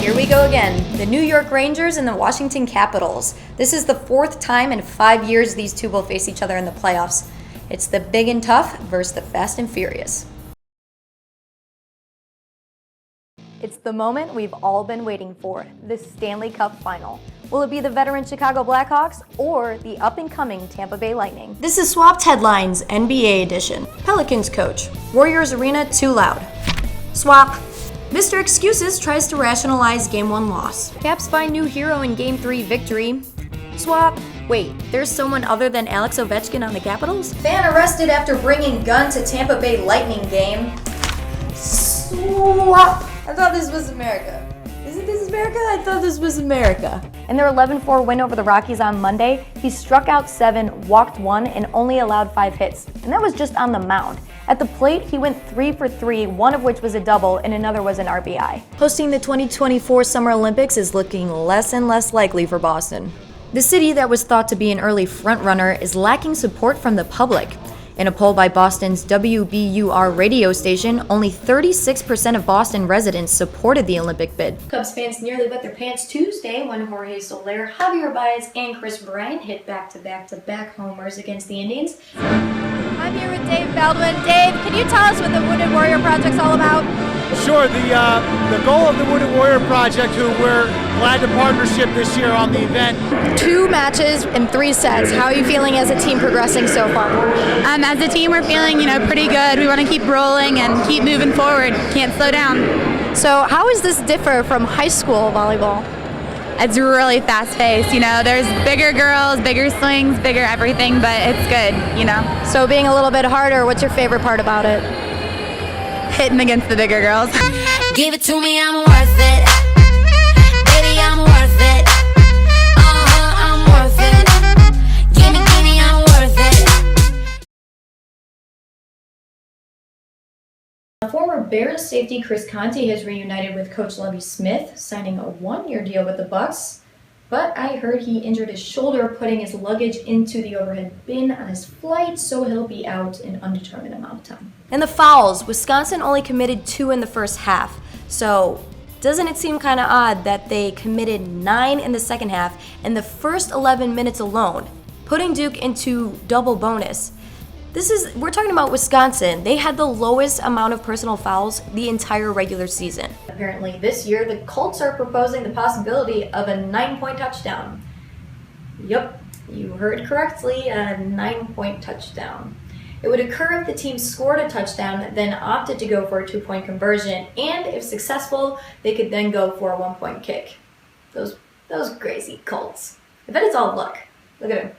Here we go again. The New York Rangers and the Washington Capitals. This is the fourth time in 5 years these two will face each other in the playoffs. It's the big and tough versus the fast and furious. It's the moment we've all been waiting for, the Stanley Cup Final. Will it be the veteran Chicago Blackhawks or the up-and-coming Tampa Bay Lightning? This is Swapped Headlines NBA edition. Pelicans coach, Warriors arena too loud. Swap. Mr. Excuses tries to rationalize Game 1 loss. Caps find new hero in Game 3 victory. Swap. Wait, there's someone other than Alex Ovechkin on the Capitals? Fan arrested after bringing gun to Tampa Bay Lightning game. Swap. I thought this was America. Isn't this America? I thought this was America. In their 11-4 win over the Rockies on Monday, he struck out 7, walked 1, and only allowed 5 hits. And that was just on the mound. At the plate, he went 3 for 3, one of which was a double and another was an RBI. Hosting the 2024 Summer Olympics is looking less and less likely for Boston. The city that was thought to be an early frontrunner is lacking support from the public. In a poll by Boston's WBUR radio station, only 36% of Boston residents supported the Olympic bid. Cubs fans nearly wet their pants Tuesday when Jorge Soler, Javier Baez, and Chris Bryant hit back-to-back homers against the Indians. I'm here with Dave Baldwin. Dave, can you tell us what the Wounded Warrior Project's all about? Sure. The goal of the Wounded Warrior Project, who we're glad to partnership this year on the event. 2 matches and 3 sets. How are you feeling as a team progressing so far? As a team, we're feeling, pretty good. We want to keep rolling and keep moving forward. Can't slow down. So how does this differ from high school volleyball? It's really fast-paced, There's bigger girls, bigger swings, bigger everything, but it's good, So being a little bit harder, what's your favorite part about it? Hitting against the bigger girls. Give it to me, I'm worth it. Baby, I'm worth it. I'm worth it. Give me, I'm worth it. Former Bears safety Chris Conte has reunited with Coach Lovie Smith, signing a 1-year deal with the Bucs. But I heard he injured his shoulder putting his luggage into the overhead bin on his flight, so he'll be out an undetermined amount of time. And the fouls, Wisconsin only committed 2 in the first half. So doesn't it seem kind of odd that they committed 9 in the second half in the first 11 minutes alone, putting Duke into double bonus? We're talking about Wisconsin. They had the lowest amount of personal fouls the entire regular season. Apparently this year, the Colts are proposing the possibility of a 9-point touchdown. Yep, you heard correctly, a 9-point touchdown. It would occur if the team scored a touchdown, then opted to go for a 2-point conversion, and if successful, they could then go for a 1-point kick. Those crazy Colts. I bet it's all luck. Look at him.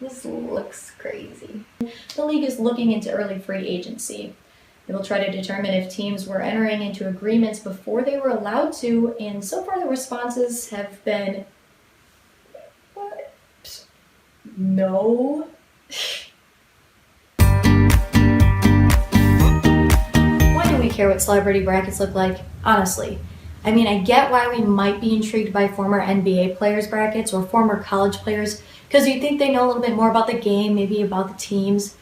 This looks crazy. The league is looking into early free agency. They will try to determine if teams were entering into agreements before they were allowed to, and so far the responses have been, what? No. Why do we care what celebrity brackets look like? Honestly. I mean, I get why we might be intrigued by former NBA players' brackets or former college players, because you think they know a little bit more about the game, maybe about the teams,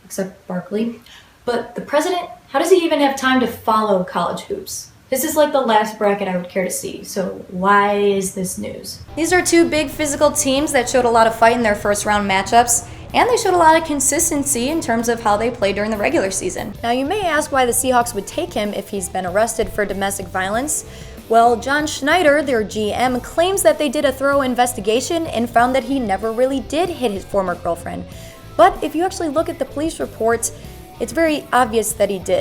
except Barkley. But the president, how does he even have time to follow college hoops? This is like the last bracket I would care to see, so why is this news? These are 2 big physical teams that showed a lot of fight in their first round matchups, and they showed a lot of consistency in terms of how they played during the regular season. Now you may ask why the Seahawks would take him if he's been arrested for domestic violence. Well, John Schneider, their GM, claims that they did a thorough investigation and found that he never really did hit his former girlfriend. But if you actually look at the police reports, it's very obvious that he did.